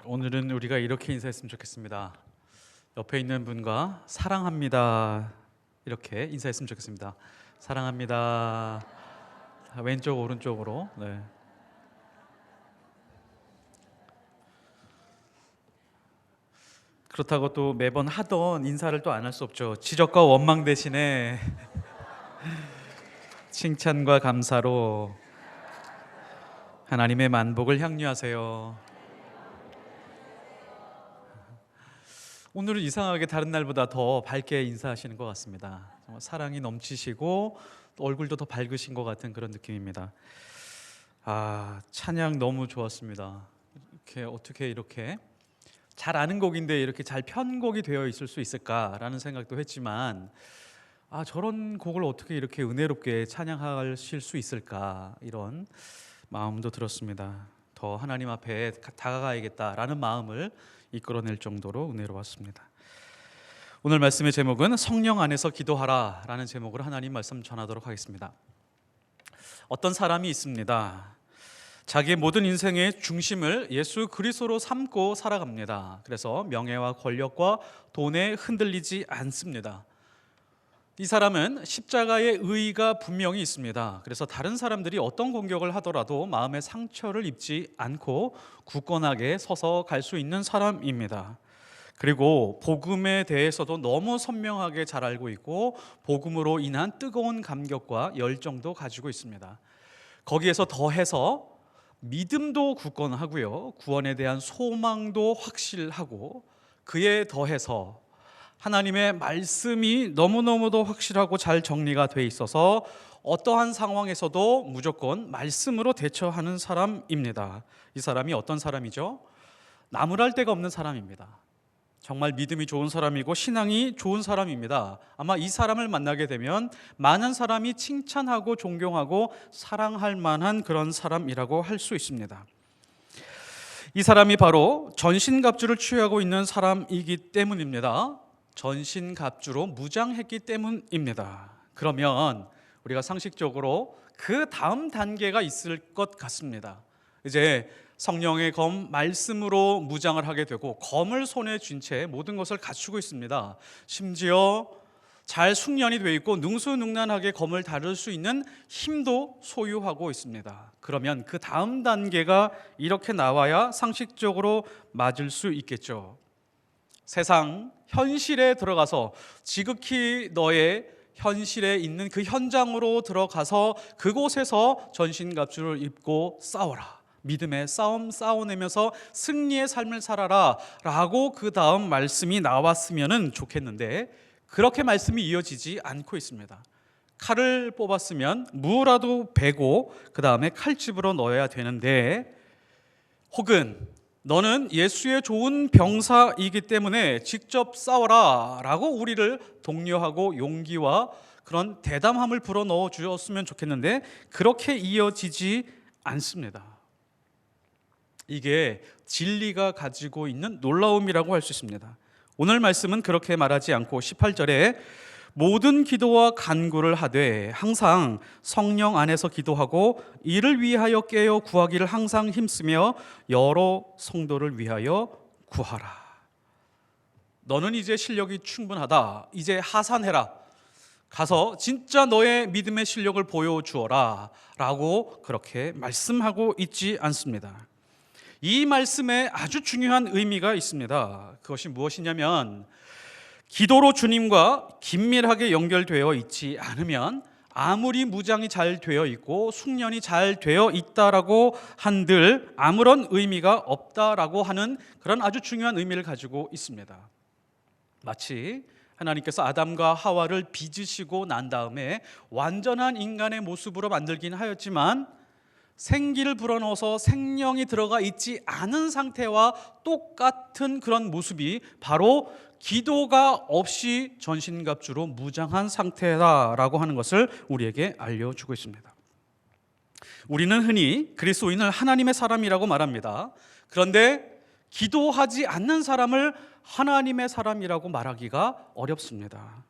오늘은 우리가 이렇게 인사했으면 좋겠습니다. 옆에 있는 분과 사랑합니다 이렇게 인사했으면 좋겠습니다. 사랑합니다. 왼쪽 오른쪽으로. 네. 그렇다고 또 매번 하던 인사를 또 안 할 수 없죠. 지적과 원망 대신에 칭찬과 감사로 하나님의 만복을 향유하세요. 오늘은 이상하게 다른 날보다 더 밝게 인사하시는 것 같습니다. 정말 사랑이 넘치시고 또 얼굴도 더 밝으신 것 같은 그런 느낌입니다. 찬양 너무 좋았습니다. 어떻게 이렇게 잘 아는 곡인데 이렇게 잘 편곡이 되어 있을 수 있을까라는 생각도 했지만 저런 곡을 어떻게 이렇게 은혜롭게 찬양하실 수 있을까, 이런 마음도 들었습니다. 더 하나님 앞에 다가가야겠다라는 마음을 이끌어낼 정도로 은혜로웠습니다. 오늘 말씀의 제목은 성령 안에서 기도하라 라는 제목으로 하나님 말씀 전하도록 하겠습니다. 어떤 사람이 있습니다. 자기의 모든 인생의 중심을 예수 그리스도로 삼고 살아갑니다. 그래서 명예와 권력과 돈에 흔들리지 않습니다. 이 사람은 십자가의 의의가 분명히 있습니다. 그래서 다른 사람들이 어떤 공격을 하더라도 마음의 상처를 입지 않고 굳건하게 서서 갈 수 있는 사람입니다. 그리고 복음에 대해서도 너무 선명하게 잘 알고 있고 복음으로 인한 뜨거운 감격과 열정도 가지고 있습니다. 거기에서 더해서 믿음도 굳건하고요, 구원에 대한 소망도 확실하고, 그에 더해서 하나님의 말씀이 너무너무도 확실하고 잘 정리가 돼 있어서 어떠한 상황에서도 무조건 말씀으로 대처하는 사람입니다. 이 사람이 어떤 사람이죠? 나무랄 데가 없는 사람입니다. 정말 믿음이 좋은 사람이고 신앙이 좋은 사람입니다. 아마 이 사람을 만나게 되면 많은 사람이 칭찬하고 존경하고 사랑할 만한 그런 사람이라고 할 수 있습니다. 이 사람이 바로 전신갑주를 취하고 있는 사람이기 때문입니다. 전신갑주로 무장했기 때문입니다. 그러면 우리가 상식적으로 그 다음 단계가 있을 것 같습니다. 이제 성령의 검 말씀으로 무장을 하게 되고 검을 손에 쥔 채 모든 것을 갖추고 있습니다. 심지어 잘 숙련이 되어 있고 능수능란하게 검을 다룰 수 있는 힘도 소유하고 있습니다. 그러면 그 다음 단계가 이렇게 나와야 상식적으로 맞을 수 있겠죠. 세상 현실에 들어가서 지극히 너의 현실에 있는 그 현장으로 들어가서 그곳에서 전신갑주를 입고 싸워라, 믿음의 싸움 싸워내면서 승리의 삶을 살아라 라고 그 다음 말씀이 나왔으면 좋겠는데, 그렇게 말씀이 이어지지 않고 있습니다. 칼을 뽑았으면 무라도 베고 그 다음에 칼집으로 넣어야 되는데, 혹은 너는 예수의 좋은 병사이기 때문에 직접 싸워라 라고 우리를 독려하고 용기와 그런 대담함을 불어넣어 주었으면 좋겠는데 그렇게 이어지지 않습니다. 이게 진리가 가지고 있는 놀라움이라고 할 수 있습니다. 오늘 말씀은 그렇게 말하지 않고 18절에 모든 기도와 간구를 하되 항상 성령 안에서 기도하고 이를 위하여 깨어 구하기를 항상 힘쓰며 여러 성도를 위하여 구하라. 너는 이제 실력이 충분하다. 이제 하산해라. 가서 진짜 너의 믿음의 실력을 보여주어라 라고 그렇게 말씀하고 있지 않습니다. 이 말씀에 아주 중요한 의미가 있습니다. 그것이 무엇이냐면, 기도로 주님과 긴밀하게 연결되어 있지 않으면 아무리 무장이 잘 되어 있고 숙련이 잘 되어 있다라고 한들 아무런 의미가 없다라고 하는 그런 아주 중요한 의미를 가지고 있습니다. 마치 하나님께서 아담과 하와를 빚으시고 난 다음에 완전한 인간의 모습으로 만들긴 하였지만 생기를 불어넣어서 생명이 들어가 있지 않은 상태와 똑같은 그런 모습이 바로 기도가 없이 전신갑주로 무장한 상태다라고 하는 것을 우리에게 알려주고 있습니다. 우리는 흔히 그리스도인을 하나님의 사람이라고 말합니다. 그런데 기도하지 않는 사람을 하나님의 사람이라고 말하기가 어렵습니다.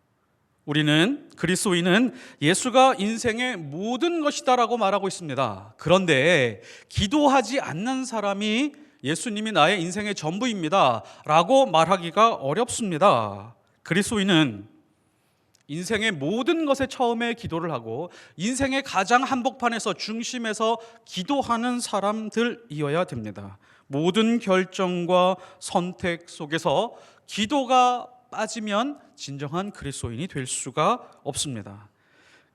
우리는 그리스도인은 예수가 인생의 모든 것이다라고 말하고 있습니다. 그런데 기도하지 않는 사람이 예수님이 나의 인생의 전부입니다 라고 말하기가 어렵습니다. 그리스도인은 인생의 모든 것에 처음에 기도를 하고 인생의 가장 한복판에서 중심에서 기도하는 사람들이어야 됩니다. 모든 결정과 선택 속에서 기도가 빠지면 진정한 그리스도인이 될 수가 없습니다.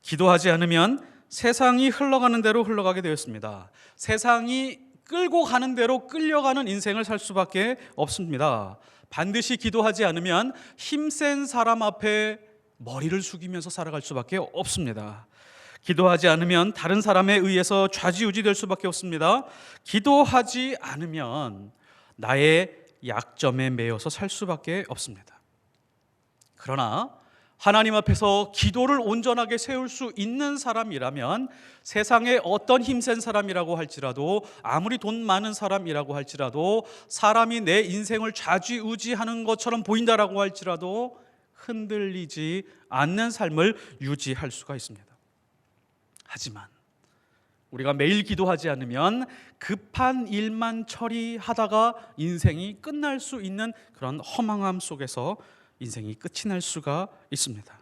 기도하지 않으면 세상이 흘러가는 대로 흘러가게 되었습니다. 세상이 끌고 가는 대로 끌려가는 인생을 살 수밖에 없습니다. 반드시 기도하지 않으면 힘센 사람 앞에 머리를 숙이면서 살아갈 수밖에 없습니다. 기도하지 않으면 다른 사람에 의해서 좌지우지 될 수밖에 없습니다. 기도하지 않으면 나의 약점에 매여서 살 수밖에 없습니다. 그러나 하나님 앞에서 기도를 온전하게 세울 수 있는 사람이라면 세상에 어떤 힘센 사람이라고 할지라도 아무리 돈 많은 사람이라고 할지라도 사람이 내 인생을 좌지우지하는 것처럼 보인다라고 할지라도 흔들리지 않는 삶을 유지할 수가 있습니다. 하지만 우리가 매일 기도하지 않으면 급한 일만 처리하다가 인생이 끝날 수 있는 그런 허망함 속에서 인생이 끝이 날 수가 있습니다.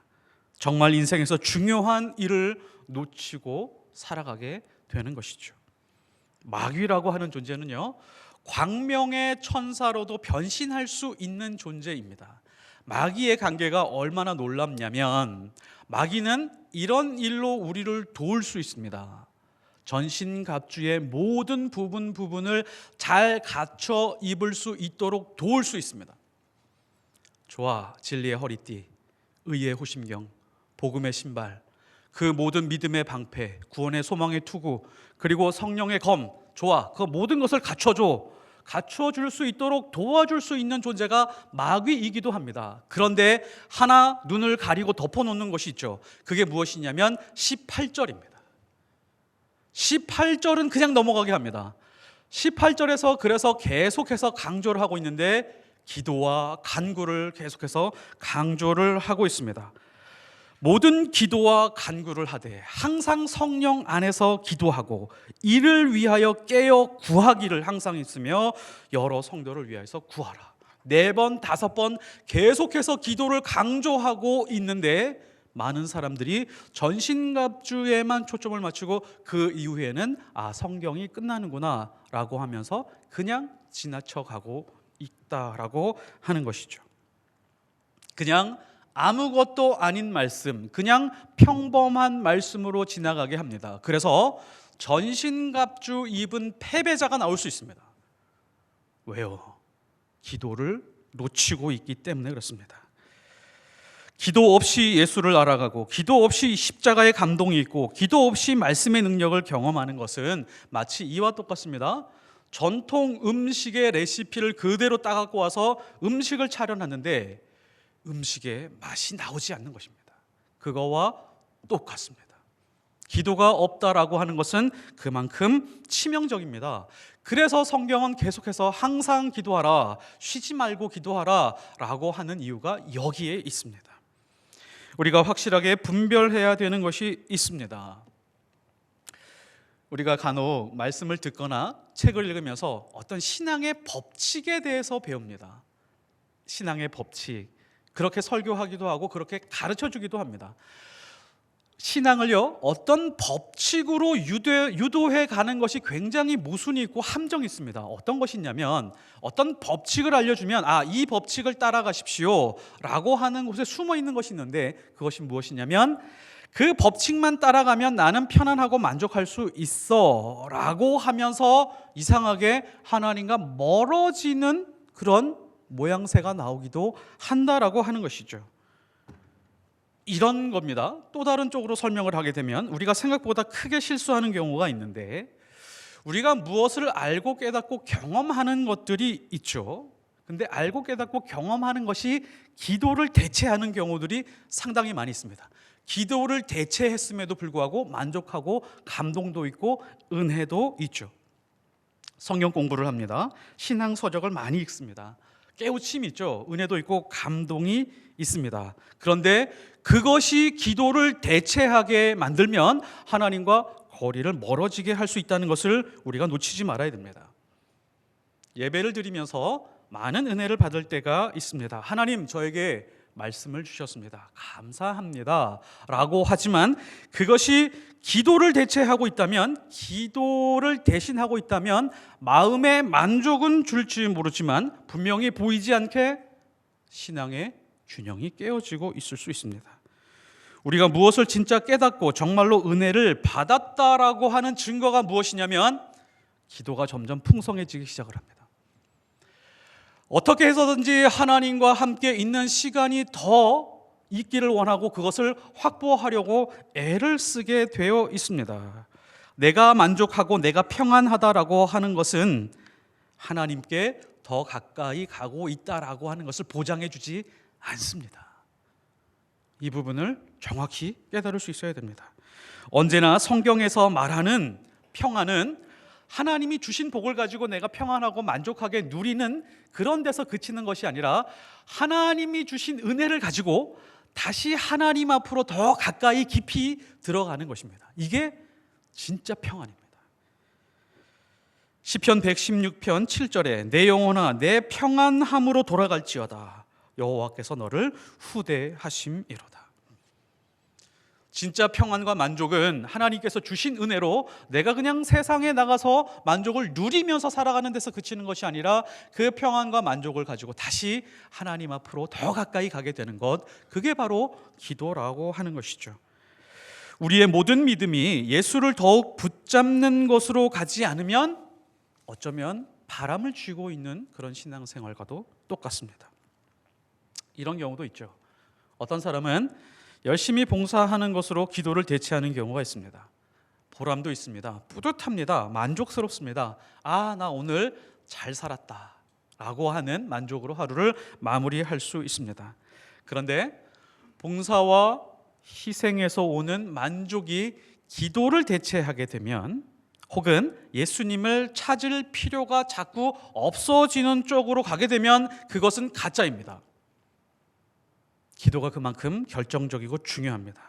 정말 인생에서 중요한 일을 놓치고 살아가게 되는 것이죠. 마귀라고 하는 존재는요, 광명의 천사로도 변신할 수 있는 존재입니다. 마귀의 관계가 얼마나 놀랍냐면 마귀는 이런 일로 우리를 도울 수 있습니다. 전신갑주의 모든 부분을 잘 갖춰 입을 수 있도록 도울 수 있습니다. 좋아, 진리의 허리띠, 의의 호심경, 복음의 신발, 그 모든 믿음의 방패, 구원의 소망의 투구, 그리고 성령의 검, 좋아, 그 모든 것을 갖춰줄 수 있도록 도와줄 수 있는 존재가 마귀이기도 합니다. 그런데 하나 눈을 가리고 덮어놓는 것이 있죠. 그게 무엇이냐면 18절입니다. 18절은 그냥 넘어가게 합니다. 18절에서 그래서 계속해서 강조를 하고 있는데 기도와 간구를 계속해서 강조를 하고 있습니다. 모든 기도와 간구를 하되 항상 성령 안에서 기도하고 이를 위하여 깨어 구하기를 항상 있으며 여러 성도를 위하여서 구하라. 4번, 5번 계속해서 기도를 강조하고 있는데 많은 사람들이 전신갑주에만 초점을 맞추고 그 이후에는 성경이 끝나는구나 라고 하면서 그냥 지나쳐가고 있다라고 하는 것이죠. 그냥 아무것도 아닌 말씀, 그냥 평범한 말씀으로 지나가게 합니다. 그래서 전신갑주 입은 패배자가 나올 수 있습니다. 왜요? 기도를 놓치고 있기 때문에 그렇습니다. 기도 없이 예수를 알아가고 기도 없이 십자가의 감동이 있고 기도 없이 말씀의 능력을 경험하는 것은 마치 이와 똑같습니다. 전통 음식의 레시피를 그대로 따갖고 와서 음식을 차려놨는데 음식에 맛이 나오지 않는 것입니다. 그거와 똑같습니다. 기도가 없다라고 하는 것은 그만큼 치명적입니다. 그래서 성경은 계속해서 항상 기도하라, 쉬지 말고 기도하라 라고 하는 이유가 여기에 있습니다. 우리가 확실하게 분별해야 되는 것이 있습니다. 우리가 간혹 말씀을 듣거나 책을 읽으면서 어떤 신앙의 법칙에 대해서 배웁니다. 신앙의 법칙, 그렇게 설교하기도 하고 그렇게 가르쳐주기도 합니다. 신앙을요, 어떤 법칙으로 유도해 가는 것이 굉장히 모순이 있고 함정이 있습니다. 어떤 것이냐면 어떤 법칙을 알려주면 이 법칙을 따라가십시오 라고 하는 곳에 숨어 있는 것이 있는데 그것이 무엇이냐면 그 법칙만 따라가면 나는 편안하고 만족할 수 있어 라고 하면서 이상하게 하나님과 멀어지는 그런 모양새가 나오기도 한다라고 하는 것이죠. 이런 겁니다. 또 다른 쪽으로 설명을 하게 되면 우리가 생각보다 크게 실수하는 경우가 있는데 우리가 무엇을 알고 깨닫고 경험하는 것들이 있죠. 근데 알고 깨닫고 경험하는 것이 기도를 대체하는 경우들이 상당히 많이 있습니다. 기도를 대체했음에도 불구하고 만족하고 감동도 있고 은혜도 있죠. 성경 공부를 합니다. 신앙 서적을 많이 읽습니다. 깨우침이 있죠. 은혜도 있고 감동이 있습니다. 그런데 그것이 기도를 대체하게 만들면 하나님과 거리를 멀어지게 할 수 있다는 것을 우리가 놓치지 말아야 됩니다. 예배를 드리면서 많은 은혜를 받을 때가 있습니다. 하나님 저에게 말씀을 주셨습니다. 감사합니다. 라고 하지만 그것이 기도를 대체하고 있다면, 기도를 대신하고 있다면 마음의 만족은 줄지 모르지만 분명히 보이지 않게 신앙의 균형이 깨어지고 있을 수 있습니다. 우리가 무엇을 진짜 깨닫고 정말로 은혜를 받았다라고 하는 증거가 무엇이냐면 기도가 점점 풍성해지기 시작을 합니다. 어떻게 해서든지 하나님과 함께 있는 시간이 더 있기를 원하고 그것을 확보하려고 애를 쓰게 되어 있습니다. 내가 만족하고 내가 평안하다라고 하는 것은 하나님께 더 가까이 가고 있다라고 하는 것을 보장해 주지 않습니다. 이 부분을 정확히 깨달을 수 있어야 됩니다. 언제나 성경에서 말하는 평안은 하나님이 주신 복을 가지고 내가 평안하고 만족하게 누리는 그런 데서 그치는 것이 아니라 하나님이 주신 은혜를 가지고 다시 하나님 앞으로 더 가까이 깊이 들어가는 것입니다. 이게 진짜 평안입니다. 시편 116편 7절에 내 영혼아 내 평안함으로 돌아갈지어다 여호와께서 너를 후대하심이로다. 진짜 평안과 만족은 하나님께서 주신 은혜로 내가 그냥 세상에 나가서 만족을 누리면서 살아가는 데서 그치는 것이 아니라 그 평안과 만족을 가지고 다시 하나님 앞으로 더 가까이 가게 되는 것, 그게 바로 기도라고 하는 것이죠. 우리의 모든 믿음이 예수를 더욱 붙잡는 것으로 가지 않으면 어쩌면 바람을 쥐고 있는 그런 신앙생활과도 똑같습니다. 이런 경우도 있죠. 어떤 사람은 열심히 봉사하는 것으로 기도를 대체하는 경우가 있습니다. 보람도 있습니다. 뿌듯합니다. 만족스럽습니다. 나 오늘 잘 살았다 라고 하는 만족으로 하루를 마무리할 수 있습니다. 그런데 봉사와 희생에서 오는 만족이 기도를 대체하게 되면, 혹은 예수님을 찾을 필요가 자꾸 없어지는 쪽으로 가게 되면 그것은 가짜입니다. 기도가 그만큼 결정적이고 중요합니다.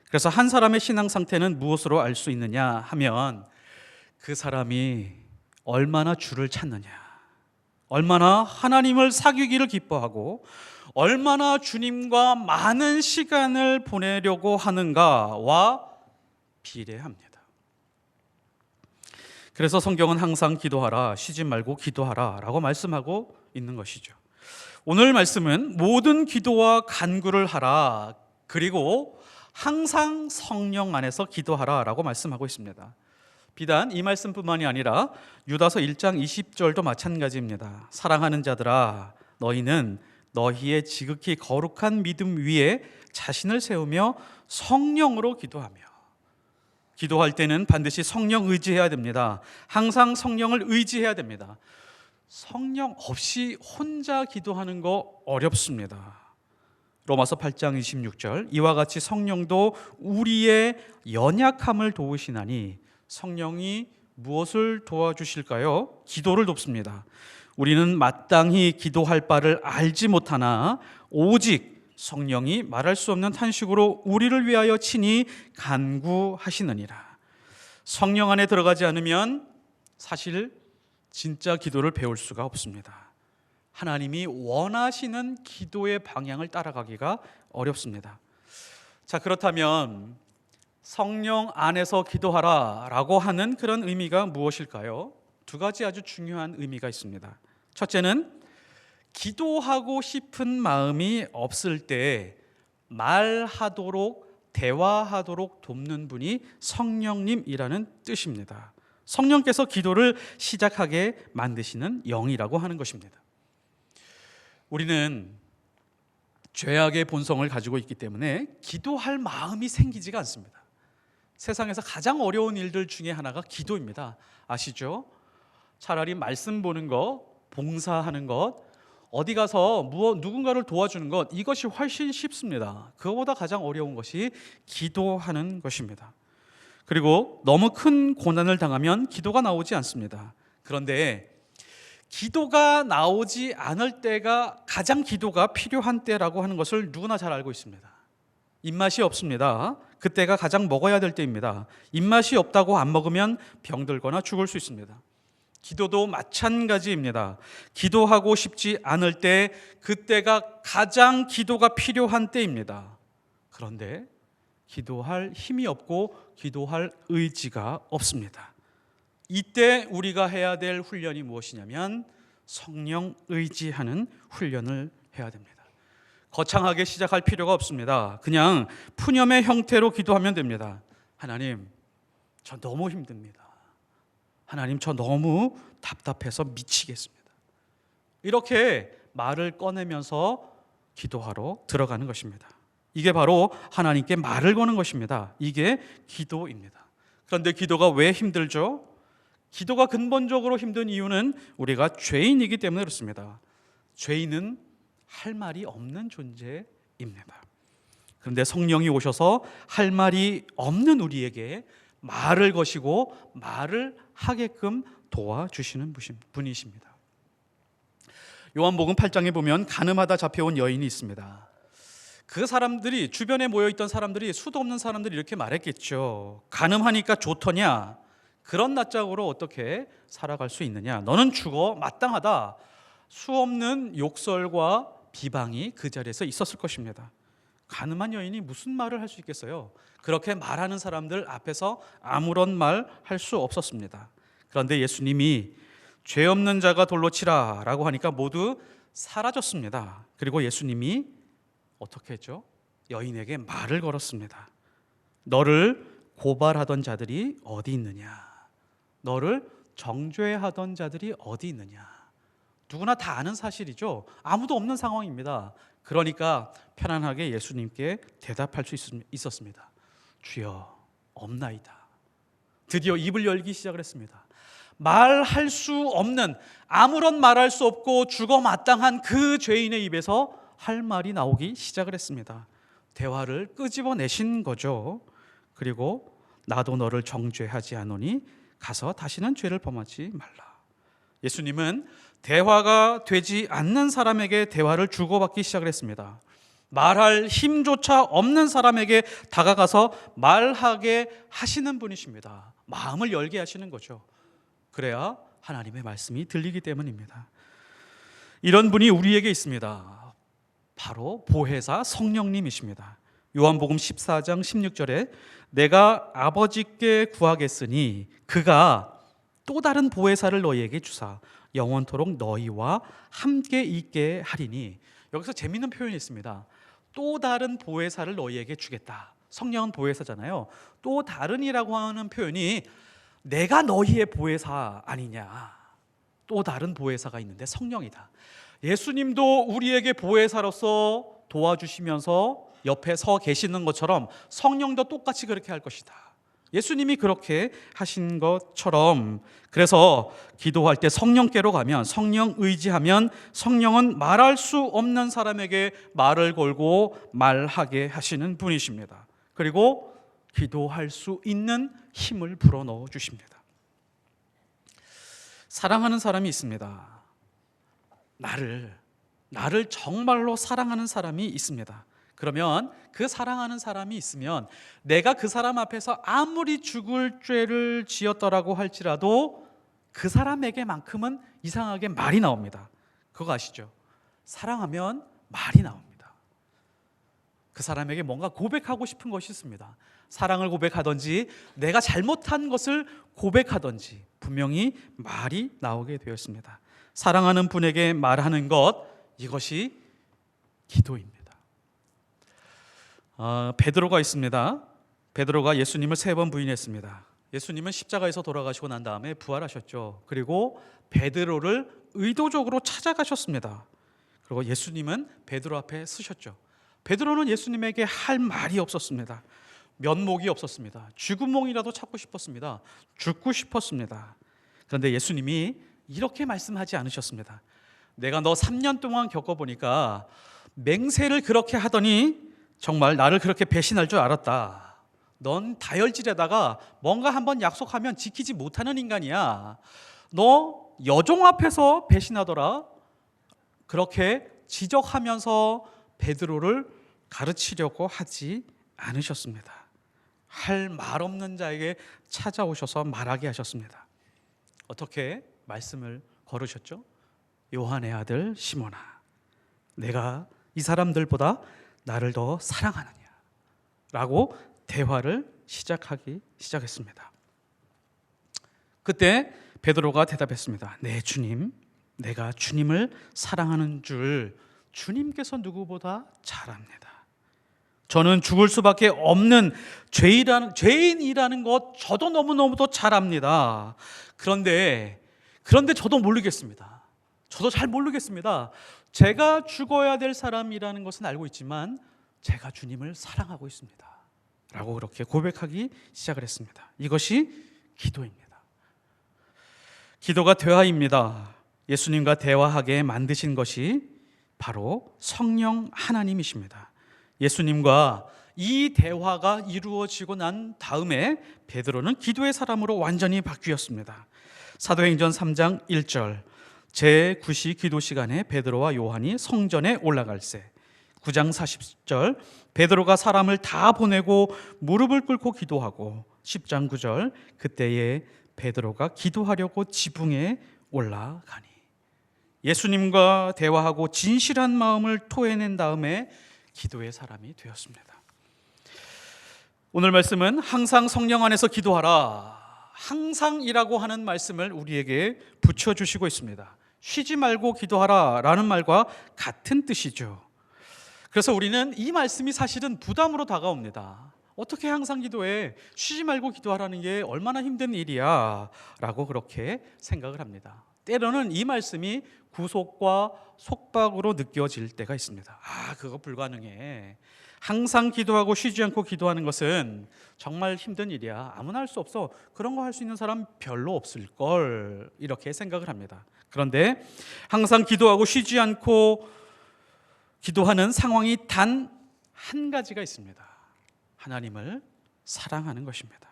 그래서 한 사람의 신앙 상태는 무엇으로 알 수 있느냐 하면 그 사람이 얼마나 주를 찾느냐, 얼마나 하나님을 사귀기를 기뻐하고 얼마나 주님과 많은 시간을 보내려고 하는가와 비례합니다. 그래서 성경은 항상 기도하라, 쉬지 말고 기도하라 라고 말씀하고 있는 것이죠. 오늘 말씀은 모든 기도와 간구를 하라, 그리고 항상 성령 안에서 기도하라 라고 말씀하고 있습니다. 비단 이 말씀뿐만이 아니라 유다서 1장 20절도 마찬가지입니다. 사랑하는 자들아 너희는 너희의 지극히 거룩한 믿음 위에 자신을 세우며 성령으로 기도하며. 기도할 때는 반드시 성령 의지해야 됩니다. 항상 성령을 의지해야 됩니다. 성령 없이 혼자 기도하는 거 어렵습니다. 로마서 8장 26절 이와 같이 성령도 우리의 연약함을 도우시나니 성령이 무엇을 도와주실까요? 기도를 돕습니다. 우리는 마땅히 기도할 바를 알지 못하나 오직 성령이 말할 수 없는 탄식으로 우리를 위하여 친히 간구하시느니라. 성령 안에 들어가지 않으면 사실 진짜 기도를 배울 수가 없습니다. 하나님이 원하시는 기도의 방향을 따라가기가 어렵습니다. 자, 그렇다면 성령 안에서 기도하라 라고 하는 그런 의미가 무엇일까요? 두 가지 아주 중요한 의미가 있습니다. 첫째는 기도하고 싶은 마음이 없을 때 말하도록, 대화하도록 돕는 분이 성령님이라는 뜻입니다. 성령께서 기도를 시작하게 만드시는 영이라고 하는 것입니다. 우리는 죄악의 본성을 가지고 있기 때문에 기도할 마음이 생기지가 않습니다. 세상에서 가장 어려운 일들 중에 하나가 기도입니다. 아시죠? 차라리 말씀 보는 것, 봉사하는 것, 어디 가서 누군가를 도와주는 것, 이것이 훨씬 쉽습니다. 그거보다 가장 어려운 것이 기도하는 것입니다. 그리고 너무 큰 고난을 당하면 기도가 나오지 않습니다. 그런데 기도가 나오지 않을 때가 가장 기도가 필요한 때라고 하는 것을 누구나 잘 알고 있습니다. 입맛이 없습니다. 그때가 가장 먹어야 될 때입니다. 입맛이 없다고 안 먹으면 병들거나 죽을 수 있습니다. 기도도 마찬가지입니다. 기도하고 싶지 않을 때 그때가 가장 기도가 필요한 때입니다. 그런데 기도할 힘이 없고 기도할 의지가 없습니다. 이때 우리가 해야 될 훈련이 무엇이냐면 성령 의지하는 훈련을 해야 됩니다. 거창하게 시작할 필요가 없습니다. 그냥 푸념의 형태로 기도하면 됩니다. 하나님, 저 너무 힘듭니다. 하나님, 저 너무 답답해서 미치겠습니다. 이렇게 말을 꺼내면서 기도하러 들어가는 것입니다. 이게 바로 하나님께 말을 거는 것입니다. 이게 기도입니다. 그런데 기도가 왜 힘들죠? 기도가 근본적으로 힘든 이유는 우리가 죄인이기 때문에 그렇습니다. 죄인은 할 말이 없는 존재입니다. 그런데 성령이 오셔서 할 말이 없는 우리에게 말을 거시고 말을 하게끔 도와주시는 분이십니다. 요한복음 8장에 보면 가늠하다 잡혀온 여인이 있습니다. 그 사람들이, 주변에 모여있던 사람들이, 수도 없는 사람들이 이렇게 말했겠죠. 가늠하니까 좋더냐? 그런 낯짝으로 어떻게 살아갈 수 있느냐? 너는 죽어, 마땅하다. 수없는 욕설과 비방이 그 자리에서 있었을 것입니다. 가늠한 여인이 무슨 말을 할 수 있겠어요? 그렇게 말하는 사람들 앞에서 아무런 말 할 수 없었습니다. 그런데 예수님이 죄 없는 자가 돌로 치라 라고 하니까 모두 사라졌습니다. 그리고 예수님이 어떻게 했죠? 여인에게 말을 걸었습니다. 너를 고발하던 자들이 어디 있느냐? 너를 정죄하던 자들이 어디 있느냐? 누구나 다 아는 사실이죠. 아무도 없는 상황입니다. 그러니까 편안하게 예수님께 대답할 수 있었습니다. 주여, 없나이다. 드디어 입을 열기 시작을 했습니다. 말할 수 없는, 아무런 말할 수 없고 죽어 마땅한 그 죄인의 입에서 할 말이 나오기 시작을 했습니다. 대화를 끄집어내신 거죠. 그리고 나도 너를 정죄하지 않으니 가서 다시는 죄를 범하지 말라. 예수님은 대화가 되지 않는 사람에게 대화를 주고받기 시작을 했습니다. 말할 힘조차 없는 사람에게 다가가서 말하게 하시는 분이십니다. 마음을 열게 하시는 거죠. 그래야 하나님의 말씀이 들리기 때문입니다. 이런 분이 우리에게 있습니다. 바로 보혜사 성령님이십니다. 요한복음 14장 16절에 내가 아버지께 구하겠으니 그가 또 다른 보혜사를 너희에게 주사 영원토록 너희와 함께 있게 하리니. 여기서 재미있는 표현이 있습니다. 또 다른 보혜사를 너희에게 주겠다. 성령은 보혜사잖아요. 또 다른이라고 하는 표현이 내가 너희의 보혜사 아니냐. 또 다른 보혜사가 있는데 성령이다. 예수님도 우리에게 보혜사로서 도와주시면서 옆에 서 계시는 것처럼 성령도 똑같이 그렇게 할 것이다. 예수님이 그렇게 하신 것처럼, 그래서 기도할 때 성령께로 가면, 성령 의지하면 성령은 말할 수 없는 사람에게 말을 걸고 말하게 하시는 분이십니다. 그리고 기도할 수 있는 힘을 불어넣어 주십니다. 사랑하는 사람이 있습니다. 나를 정말로 사랑하는 사람이 있습니다. 그러면 그 사랑하는 사람이 있으면 내가 그 사람 앞에서 아무리 죽을 죄를 지었더라고 할지라도 그 사람에게만큼은 이상하게 말이 나옵니다. 그거 아시죠? 사랑하면 말이 나옵니다. 그 사람에게 뭔가 고백하고 싶은 것이 있습니다. 사랑을 고백하든지 내가 잘못한 것을 고백하든지 분명히 말이 나오게 되었습니다. 사랑하는 분에게 말하는 것, 이것이 기도입니다. 베드로가 있습니다. 베드로가 예수님을 3번 부인했습니다. 예수님은 십자가에서 돌아가시고 난 다음에 부활하셨죠. 그리고 베드로를 의도적으로 찾아가셨습니다. 그리고 예수님은 베드로 앞에 서셨죠. 베드로는 예수님에게 할 말이 없었습니다. 면목이 없었습니다. 쥐구멍이라도 찾고 싶었습니다. 죽고 싶었습니다. 그런데 예수님이 이렇게 말씀하지 않으셨습니다. 내가 너 3년 동안 겪어보니까 맹세를 그렇게 하더니 정말 나를 그렇게 배신할 줄 알았다. 넌 다혈질에다가 뭔가 한번 약속하면 지키지 못하는 인간이야. 너 여종 앞에서 배신하더라. 그렇게 지적하면서 베드로를 가르치려고 하지 않으셨습니다. 할 말 없는 자에게 찾아오셔서 말하게 하셨습니다. 어떻게? 말씀을 걸으셨죠. 요한의 아들 시몬아, 내가 이 사람들보다 나를 더 사랑하느냐 라고 대화를 시작했습니다. 그때 베드로가 대답했습니다. 네 주님, 내가 주님을 사랑하는 줄 주님께서 누구보다 잘 압니다. 저는 죽을 수밖에 없는 죄인이라는 것 저도 너무너무도 잘 압니다. 그런데 저도 모르겠습니다. 저도 잘 모르겠습니다. 제가 죽어야 될 사람이라는 것은 알고 있지만 제가 주님을 사랑하고 있습니다 라고 그렇게 고백하기 시작을 했습니다. 이것이 기도입니다. 기도가 대화입니다. 예수님과 대화하게 만드신 것이 바로 성령 하나님이십니다. 예수님과 이 대화가 이루어지고 난 다음에 베드로는 기도의 사람으로 완전히 바뀌었습니다. 사도행전 3장 1절, 제9시 기도 시간에 베드로와 요한이 성전에 올라갈새. 9장 40절, 베드로가 사람을 다 보내고 무릎을 꿇고 기도하고. 10장 9절, 그때에 베드로가 기도하려고 지붕에 올라가니. 예수님과 대화하고 진실한 마음을 토해낸 다음에 기도의 사람이 되었습니다. 오늘 말씀은 항상 성령 안에서 기도하라, 항상이라고 하는 말씀을 우리에게 붙여주시고 있습니다. 쉬지 말고 기도하라 라는 말과 같은 뜻이죠. 그래서 우리는 이 말씀이 사실은 부담으로 다가옵니다. 어떻게 항상 기도해? 쉬지 말고 기도하라는 게 얼마나 힘든 일이야 라고 그렇게 생각을 합니다. 때로는 이 말씀이 구속과 속박으로 느껴질 때가 있습니다. 그거 불가능해. 항상 기도하고 쉬지 않고 기도하는 것은 정말 힘든 일이야. 아무나 할 수 없어. 그런 거 할 수 있는 사람 별로 없을걸. 이렇게 생각을 합니다. 그런데 항상 기도하고 쉬지 않고 기도하는 상황이 단 한 가지가 있습니다. 하나님을 사랑하는 것입니다.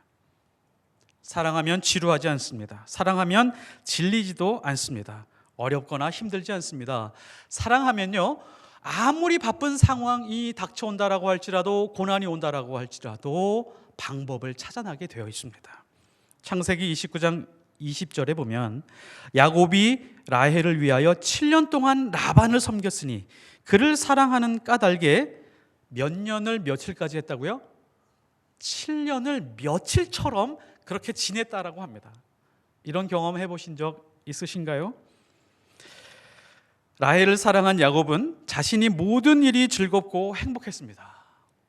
사랑하면 지루하지 않습니다. 사랑하면 질리지도 않습니다. 어렵거나 힘들지 않습니다. 사랑하면요, 아무리 바쁜 상황이 닥쳐온다라고 할지라도, 고난이 온다라고 할지라도 방법을 찾아나게 되어 있습니다. 창세기 29장 20절에 보면 야곱이 라헬을 위하여 7년 동안 라반을 섬겼으니 그를 사랑하는 까닭에 몇 년을 며칠까지 했다고요? 7년을 며칠처럼 그렇게 지냈다라고 합니다. 이런 경험 해보신 적 있으신가요? 라헬을 사랑한 야곱은 자신이 모든 일이 즐겁고 행복했습니다.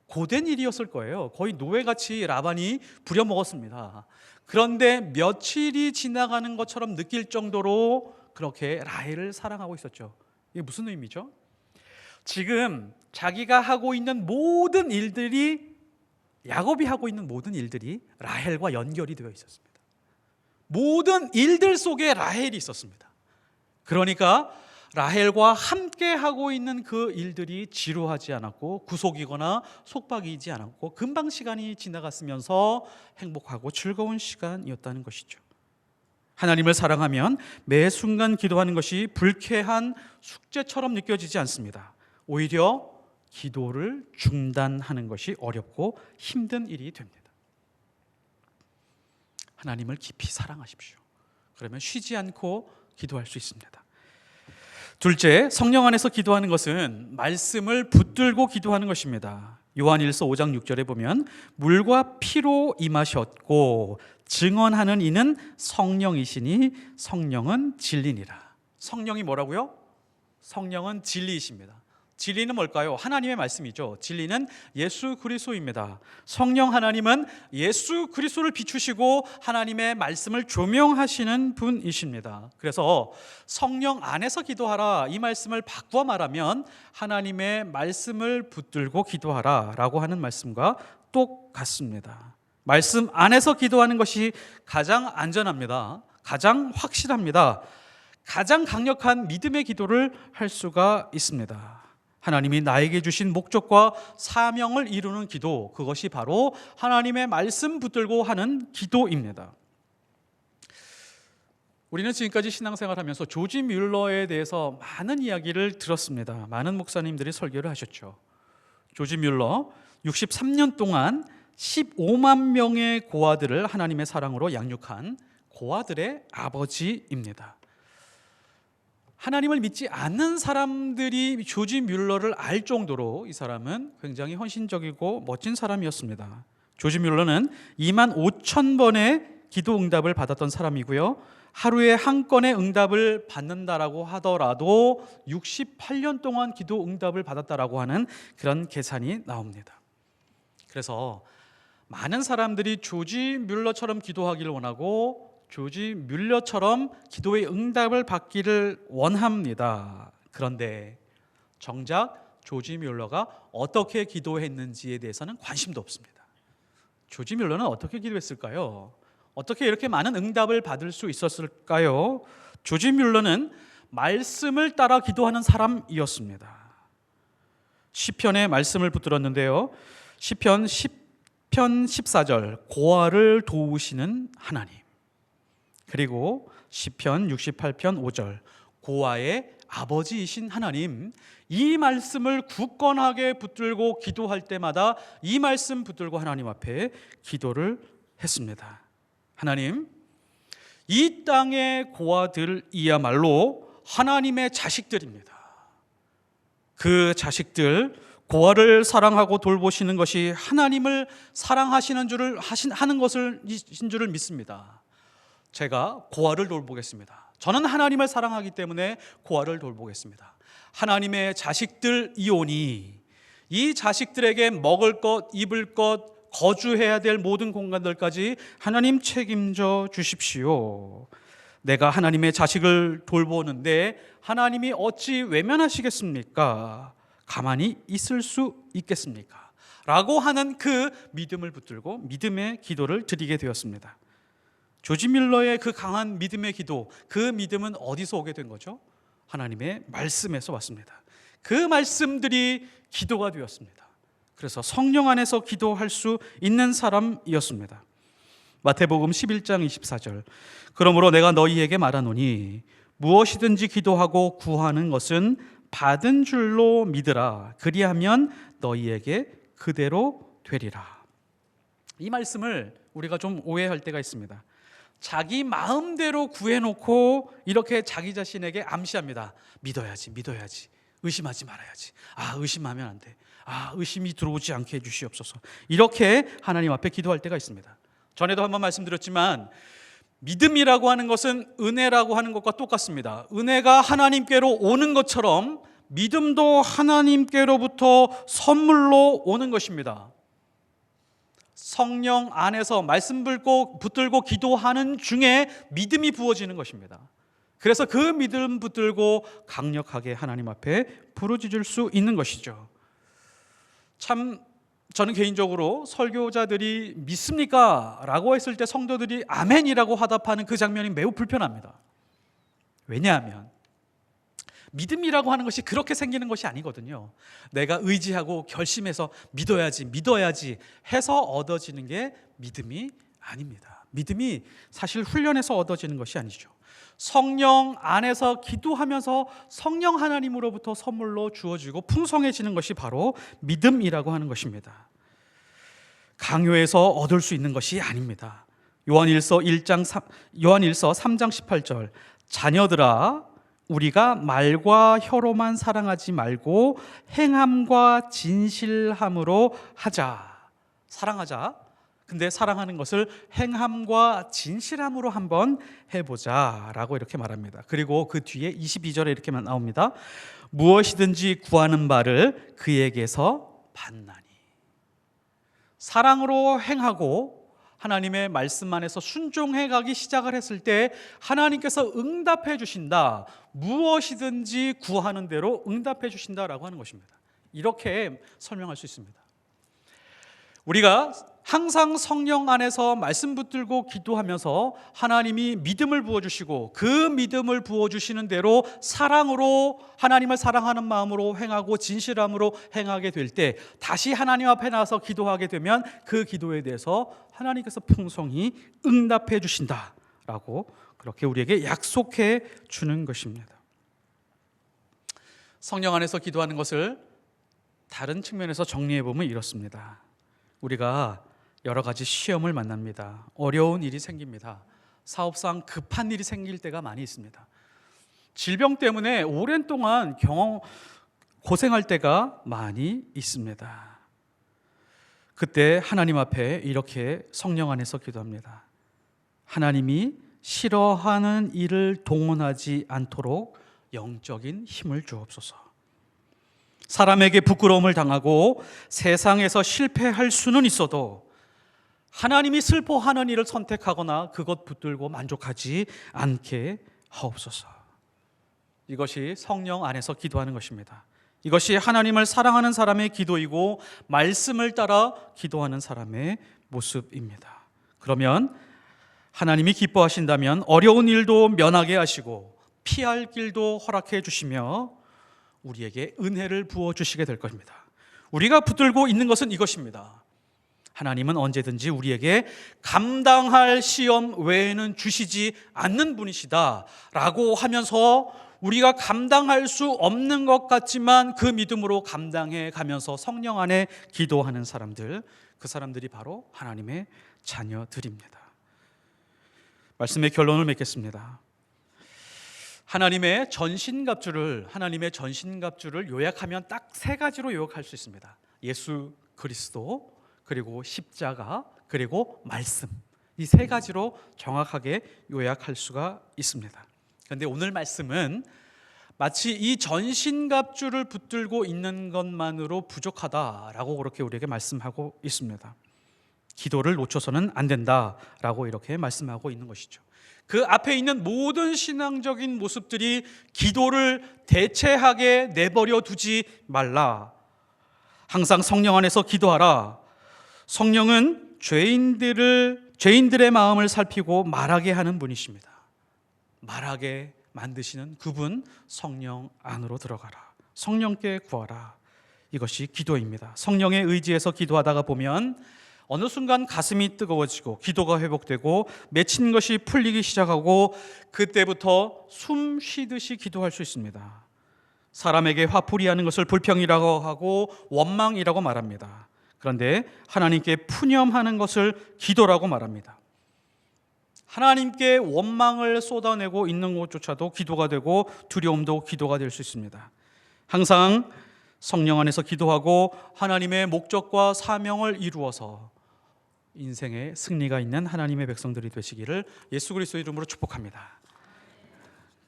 고된 일이었을 거예요. 거의 노예같이 라반이 부려먹었습니다. 그런데 며칠이 지나가는 것처럼 느낄 정도로 그렇게 라헬을 사랑하고 있었죠. 이게 무슨 의미죠? 지금 자기가 하고 있는 모든 일들이, 야곱이 하고 있는 모든 일들이 라헬과 연결이 되어 있었습니다. 모든 일들 속에 라헬이 있었습니다. 그러니까 라헬과 함께 하고 있는 그 일들이 지루하지 않았고 구속이거나 속박이지 않았고 금방 시간이 지나갔으면서 행복하고 즐거운 시간이었다는 것이죠. 하나님을 사랑하면 매 순간 기도하는 것이 불쾌한 숙제처럼 느껴지지 않습니다. 오히려 기도를 중단하는 것이 어렵고 힘든 일이 됩니다. 하나님을 깊이 사랑하십시오. 그러면 쉬지 않고 기도할 수 있습니다. 둘째, 성령 안에서 기도하는 것은 말씀을 붙들고 기도하는 것입니다. 요한일서 5장 6절에 보면 물과 피로 임하셨고 증언하는 이는 성령이시니 성령은 진리니라. 성령이 뭐라고요? 성령은 진리이십니다. 진리는 뭘까요? 하나님의 말씀이죠. 진리는 예수 그리스도입니다. 성령 하나님은 예수 그리스도를 비추시고 하나님의 말씀을 조명하시는 분이십니다. 그래서 성령 안에서 기도하라, 이 말씀을 바꾸어 말하면 하나님의 말씀을 붙들고 기도하라 라고 하는 말씀과 똑같습니다. 말씀 안에서 기도하는 것이 가장 안전합니다. 가장 확실합니다. 가장 강력한 믿음의 기도를 할 수가 있습니다. 하나님이 나에게 주신 목적과 사명을 이루는 기도, 그것이 바로 하나님의 말씀 붙들고 하는 기도입니다. 우리는 지금까지 신앙생활하면서 조지 뮬러에 대해서 많은 이야기를 들었습니다. 많은 목사님들이 설교를 하셨죠. 조지 뮬러 63년 동안 15만 명의 고아들을 하나님의 사랑으로 양육한 고아들의 아버지입니다. 하나님을 믿지 않는 사람들이 조지 뮬러를 알 정도로 이 사람은 굉장히 헌신적이고 멋진 사람이었습니다. 조지 뮬러는 25,000번의 기도 응답을 받았던 사람이고요. 하루에 한 건의 응답을 받는다라고 하더라도 68년 동안 기도 응답을 받았다라고 하는 그런 계산이 나옵니다. 그래서 많은 사람들이 조지 뮬러처럼 기도하기를 원하고 조지 뮬러처럼 기도의 응답을 받기를 원합니다. 그런데 정작 조지 뮬러가 어떻게 기도했는지에 대해서는 관심도 없습니다. 조지 뮬러는 어떻게 기도했을까요? 어떻게 이렇게 많은 응답을 받을 수 있었을까요? 조지 뮬러는 말씀을 따라 기도하는 사람이었습니다. 시편의 말씀을 붙들었는데요. 시편 14절 고아를 도우시는 하나님, 그리고 시편 68편 5절 고아의 아버지이신 하나님, 이 말씀을 굳건하게 붙들고 기도할 때마다 이 말씀 붙들고 하나님 앞에 기도를 했습니다. 하나님, 이 땅의 고아들이야말로 하나님의 자식들입니다. 그 자식들, 고아를 사랑하고 돌보시는 것이 하나님을 사랑하시는 줄을 하는 것인 줄을 믿습니다. 제가 고아를 돌보겠습니다. 저는 하나님을 사랑하기 때문에 고아를 돌보겠습니다. 하나님의 자식들이오니 이 자식들에게 먹을 것, 입을 것, 거주해야 될 모든 공간들까지 하나님 책임져 주십시오. 내가 하나님의 자식을 돌보는데 하나님이 어찌 외면하시겠습니까? 가만히 있을 수 있겠습니까? 라고 하는 그 믿음을 붙들고 믿음의 기도를 드리게 되었습니다. 조지 뮬러의 그 강한 믿음의 기도, 그 믿음은 어디서 오게 된 거죠? 하나님의 말씀에서 왔습니다. 그 말씀들이 기도가 되었습니다. 그래서 성령 안에서 기도할 수 있는 사람이었습니다. 마태복음 11장 24절 그러므로 내가 너희에게 말하노니 무엇이든지 기도하고 구하는 것은 받은 줄로 믿으라. 그리하면 너희에게 그대로 되리라. 이 말씀을 우리가 좀 오해할 때가 있습니다. 자기 마음대로 구해놓고 이렇게 자기 자신에게 암시합니다. 믿어야지. 의심하지 말아야지. 의심하면 안 돼. 의심이 들어오지 않게 해주시옵소서. 이렇게 하나님 앞에 기도할 때가 있습니다. 전에도 한번 말씀드렸지만 믿음이라고 하는 것은 은혜라고 하는 것과 똑같습니다. 은혜가 하나님께로 오는 것처럼 믿음도 하나님께로부터 선물로 오는 것입니다. 성령 안에서 말씀 붙들고 기도하는 중에 믿음이 부어지는 것입니다. 그래서 그 믿음 붙들고 강력하게 하나님 앞에 부르짖을 수 있는 것이죠. 참 저는 개인적으로 설교자들이 믿습니까? 라고 했을 때 성도들이 아멘이라고 화답하는 그 장면이 매우 불편합니다. 왜냐하면 믿음이라고 하는 것이 그렇게 생기는 것이 아니거든요. 내가 의지하고 결심해서 믿어야지 해서 얻어지는 게 믿음이 아닙니다. 믿음이 사실 훈련해서 얻어지는 것이 아니죠. 성령 안에서 기도하면서 성령 하나님으로부터 선물로 주어지고 풍성해지는 것이 바로 믿음이라고 하는 것입니다. 강요해서 얻을 수 있는 것이 아닙니다. 요한일서 3장 18절 자녀들아 우리가 말과 혀로만 사랑하지 말고 행함과 진실함으로 하자. 사랑하자. 근데 사랑하는 것을 행함과 진실함으로 한번 해보자라고 이렇게 말합니다. 그리고 그 뒤에 22절에 이렇게만 나옵니다. 무엇이든지 구하는 바를 그에게서 받나니. 사랑으로 행하고 하나님의 말씀 안에서 순종해 가기 시작을 했을 때 하나님께서 응답해 주신다. 무엇이든지 구하는 대로 응답해 주신다라고 하는 것입니다. 이렇게 설명할 수 있습니다. 우리가 항상 성령 안에서 말씀 붙들고 기도하면서 하나님이 믿음을 부어주시고 그 믿음을 부어주시는 대로 사랑으로 하나님을 사랑하는 마음으로 행하고 진실함으로 행하게 될 때 다시 하나님 앞에 나와서 기도하게 되면 그 기도에 대해서 하나님께서 풍성히 응답해 주신다라고 그렇게 우리에게 약속해 주는 것입니다. 성령 안에서 기도하는 것을 다른 측면에서 정리해 보면 이렇습니다. 우리가 여러 가지 시험을 만납니다. 어려운 일이 생깁니다. 사업상 급한 일이 생길 때가 많이 있습니다. 질병 때문에 오랜 동안 고생할 때가 많이 있습니다. 그때 하나님 앞에 이렇게 성령 안에서 기도합니다. 하나님이 싫어하는 일을 동원하지 않도록 영적인 힘을 주옵소서. 사람에게 부끄러움을 당하고 세상에서 실패할 수는 있어도 하나님이 슬퍼하는 일을 선택하거나 그것 붙들고 만족하지 않게 하옵소서. 이것이 성령 안에서 기도하는 것입니다. 이것이 하나님을 사랑하는 사람의 기도이고 말씀을 따라 기도하는 사람의 모습입니다. 그러면 하나님이 기뻐하신다면 어려운 일도 면하게 하시고 피할 길도 허락해 주시며 우리에게 은혜를 부어주시게 될 것입니다. 우리가 붙들고 있는 것은 이것입니다. 하나님은 언제든지 우리에게 감당할 시험 외에는 주시지 않는 분이시다 라고 하면서 우리가 감당할 수 없는 것 같지만 그 믿음으로 감당해 가면서 성령 안에 기도하는 사람들, 그 사람들이 바로 하나님의 자녀들입니다. 말씀의 결론을 맺겠습니다. 하나님의 전신갑주를 요약하면 딱 세 가지로 요약할 수 있습니다. 예수 그리스도, 그리고 십자가, 그리고 말씀. 이 세 가지로 정확하게 요약할 수가 있습니다. 그런데 오늘 말씀은 마치 이 전신갑주를 붙들고 있는 것만으로 부족하다라고 그렇게 우리에게 말씀하고 있습니다. 기도를 놓쳐서는 안 된다라고 이렇게 말씀하고 있는 것이죠. 그 앞에 있는 모든 신앙적인 모습들이 기도를 대체하게 내버려 두지 말라. 항상 성령 안에서 기도하라. 성령은 죄인들의 마음을 살피고 말하게 하는 분이십니다. 말하게 만드시는 그분, 성령 안으로 들어가라. 성령께 구하라. 이것이 기도입니다. 성령에 의지해서 기도하다가 보면 어느 순간 가슴이 뜨거워지고 기도가 회복되고 맺힌 것이 풀리기 시작하고 그때부터 숨 쉬듯이 기도할 수 있습니다. 사람에게 화풀이하는 것을 불평이라고 하고 원망이라고 말합니다. 그런데 하나님께 푸념하는 것을 기도라고 말합니다. 하나님께 원망을 쏟아내고 있는 것조차도 기도가 되고 두려움도 기도가 될 수 있습니다. 항상 성령 안에서 기도하고 하나님의 목적과 사명을 이루어서 인생의 승리가 있는 하나님의 백성들이 되시기를 예수 그리스도 이름으로 축복합니다.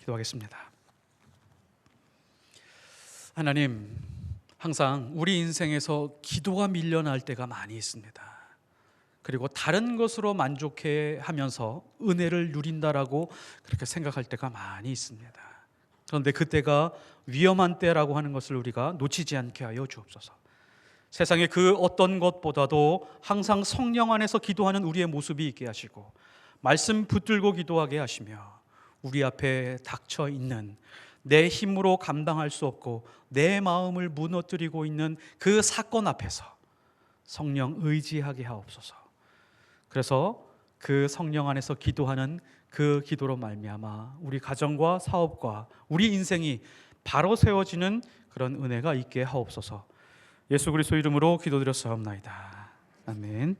기도하겠습니다. 하나님, 항상 우리 인생에서 기도가 밀려날 때가 많이 있습니다. 그리고 다른 것으로 만족해 하면서 은혜를 누린다라고 그렇게 생각할 때가 많이 있습니다. 그런데 그때가 위험한 때라고 하는 것을 우리가 놓치지 않게 하여 주옵소서. 세상의 그 어떤 것보다도 항상 성령 안에서 기도하는 우리의 모습이 있게 하시고 말씀 붙들고 기도하게 하시며 우리 앞에 닥쳐 있는 내 힘으로 감당할 수 없고 내 마음을 무너뜨리고 있는 그 사건 앞에서 성령 의지하게 하옵소서. 그래서 그 성령 안에서 기도하는 그 기도로 말미암아 우리 가정과 사업과 우리 인생이 바로 세워지는 그런 은혜가 있게 하옵소서. 예수 그리스도 이름으로 기도드렸사옵나이다. 아멘.